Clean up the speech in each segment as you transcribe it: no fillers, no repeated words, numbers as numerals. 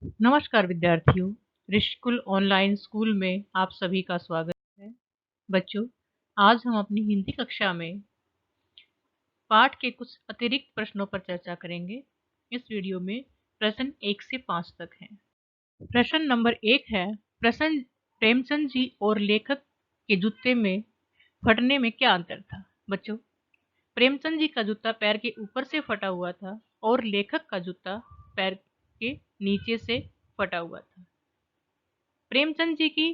नमस्कार विद्यार्थियों, Rishikul online school में आप सभी का स्वागत है। बच्चों, आज हम अपनी हिंदी कक्षा में पाठ के कुछ अतिरिक्त प्रश्नों पर चर्चा करेंगे। इस वीडियो में प्रश्न 1 से 5 तक हैं। प्रश्न नंबर 1 है, प्रश्न प्रेमचंद जी और लेखक के जूते में फटने में क्या अंतर था? बच्चों, प्रेमचंद जी का जूता पैर के ऊपर से फटा हुआ था और लेखक का जूता पैर के नीचे से फटा हुआ था। प्रेमचंद जी की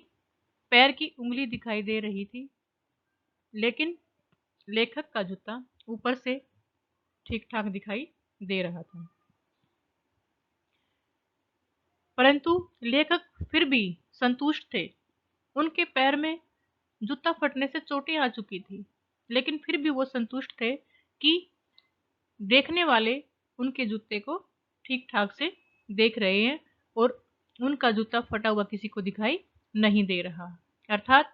पैर की उंगली दिखाई दे रही थी, लेकिन लेखक का जूता ऊपर से ठीक ठाक दिखाई दे रहा था। परंतु लेखक फिर भी संतुष्ट थे। उनके पैर में जूता फटने से चोटें आ चुकी थी, लेकिन फिर भी वो संतुष्ट थे कि देखने वाले उनके जूते को ठीक ठाक से देख रहे हैं और उनका जूता फटा हुआ किसी को दिखाई नहीं दे रहा। अर्थात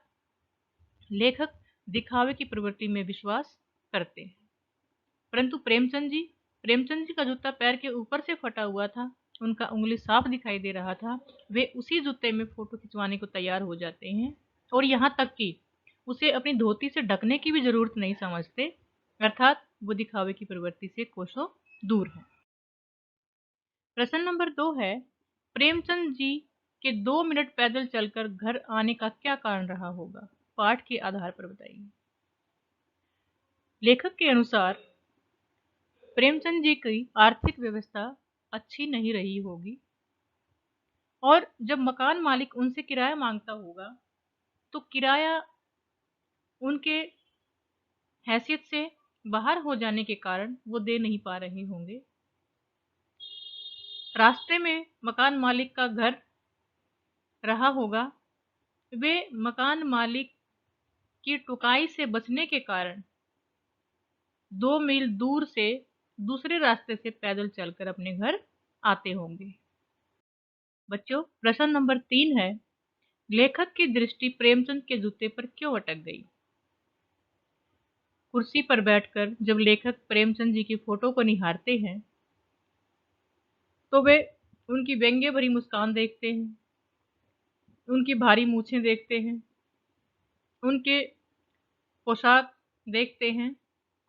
लेखक दिखावे की प्रवृत्ति में विश्वास करते हैं। परंतु प्रेमचंद जी का जूता पैर के ऊपर से फटा हुआ था, उनका उंगली साफ दिखाई दे रहा था। वे उसी जूते में फोटो खिंचवाने को तैयार हो जाते हैं और यहाँ तक कि उसे अपनी धोती से ढकने की भी जरूरत नहीं समझते। अर्थात वो दिखावे की प्रवृत्ति से कोसों दूर है। प्रश्न नंबर 2 है, प्रेमचंद जी के 2 मिनट पैदल चलकर घर आने का क्या कारण रहा होगा? पाठ के आधार पर बताइए। लेखक के अनुसार प्रेमचंद जी की आर्थिक व्यवस्था अच्छी नहीं रही होगी और जब मकान मालिक उनसे किराया मांगता होगा तो किराया उनके हैसियत से बाहर हो जाने के कारण वो दे नहीं पा रहे होंगे। रास्ते में मकान मालिक का घर रहा होगा। वे मकान मालिक की टुकाई से बचने के कारण 2 मील दूर से दूसरे रास्ते से पैदल चलकर अपने घर आते होंगे। बच्चों, प्रश्न नंबर 3 है, लेखक की दृष्टि प्रेमचंद के जूते पर क्यों अटक गई? कुर्सी पर बैठकर जब लेखक प्रेमचंद जी की फोटो को निहारते हैं तो वे उनकी व्यंग्य भरी मुस्कान देखते हैं, उनकी भारी मूछें देखते हैं, उनके पोशाक देखते हैं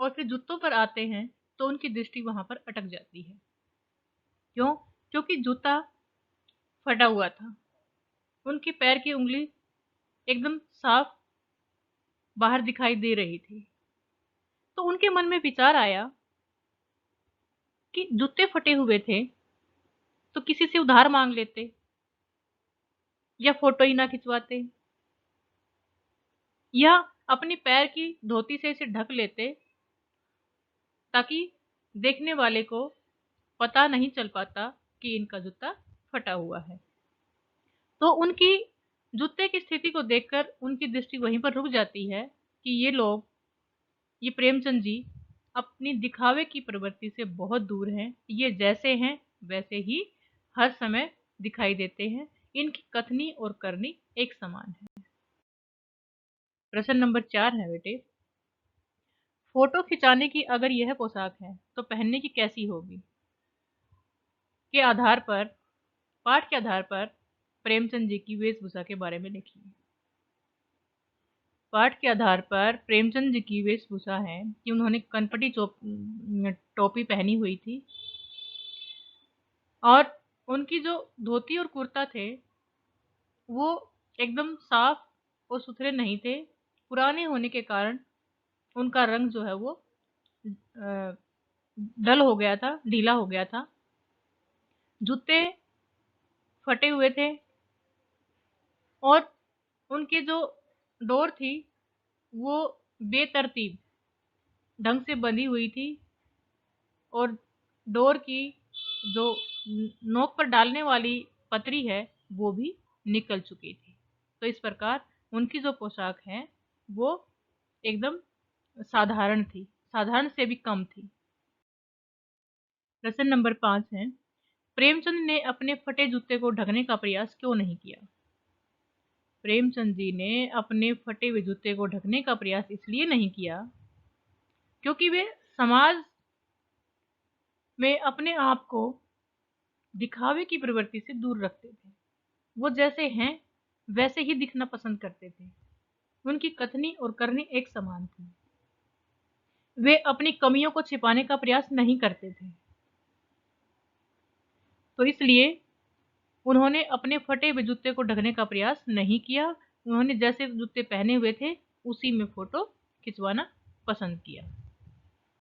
और फिर जूतों पर आते हैं तो उनकी दृष्टि वहां पर अटक जाती है। क्यों? क्योंकि जूता फटा हुआ था। उनके पैर की उंगली एकदम साफ बाहर दिखाई दे रही थी। तो उनके मन में विचार आया कि जूते फटे हुए थे तो किसी से उधार मांग लेते या फोटो ही ना खिंचवाते या अपनी पैर की धोती से इसे ढक लेते ताकि देखने वाले को पता नहीं चल पाता कि इनका जूता फटा हुआ है। तो उनकी जूते की स्थिति को देखकर उनकी दृष्टि वहीं पर रुक जाती है कि ये प्रेमचंद जी अपनी दिखावे की प्रवृत्ति से बहुत दूर हैं। ये जैसे हैं वैसे ही हर समय दिखाई देते हैं। इनकी कथनी और करनी एक समान है। प्रश्न नंबर 4 है बेटे, फोटो खिंचाने की अगर यह पोशाक है तो पहनने की कैसी होगी? के आधार पर पाठ के आधार पर प्रेमचंद जी की वेशभूषा के बारे में लिखिए। पाठ के आधार पर प्रेमचंद जी की वेशभूषा है कि उन्होंने कनपटी टोपी पहनी हुई थी और उनकी जो धोती और कुर्ता थे वो एकदम साफ और सुथरे नहीं थे। पुराने होने के कारण उनका रंग जो है वो डल हो गया था, ढीला हो गया था। जूते फटे हुए थे और उनकी जो डोर थी वो बेतरतीब ढंग से बंधी हुई थी और डोर की जो नोक पर डालने वाली पतरी है वो भी निकल चुकी थी। तो इस प्रकार उनकी जो पोशाक है वो एकदम साधारण थी, साधारण से भी कम थी। प्रश्न नंबर 5 है, प्रेमचंद ने अपने फटे जूते को ढकने का प्रयास क्यों नहीं किया? प्रेमचंद जी ने अपने फटे हुए जूते को ढकने का प्रयास इसलिए नहीं किया क्योंकि वे समाज में अपने आप को दिखावे की प्रवृत्ति से दूर रखते थे। वो जैसे हैं वैसे ही दिखना पसंद करते थे। उनकी कथनी और करनी एक समान थी। वे अपनी कमियों को छिपाने का प्रयास नहीं करते थे। तो इसलिए उन्होंने अपने फटे हुए जूते को ढकने का प्रयास नहीं किया। उन्होंने जैसे जूते पहने हुए थे उसी में फोटो खिंचवाना पसंद किया।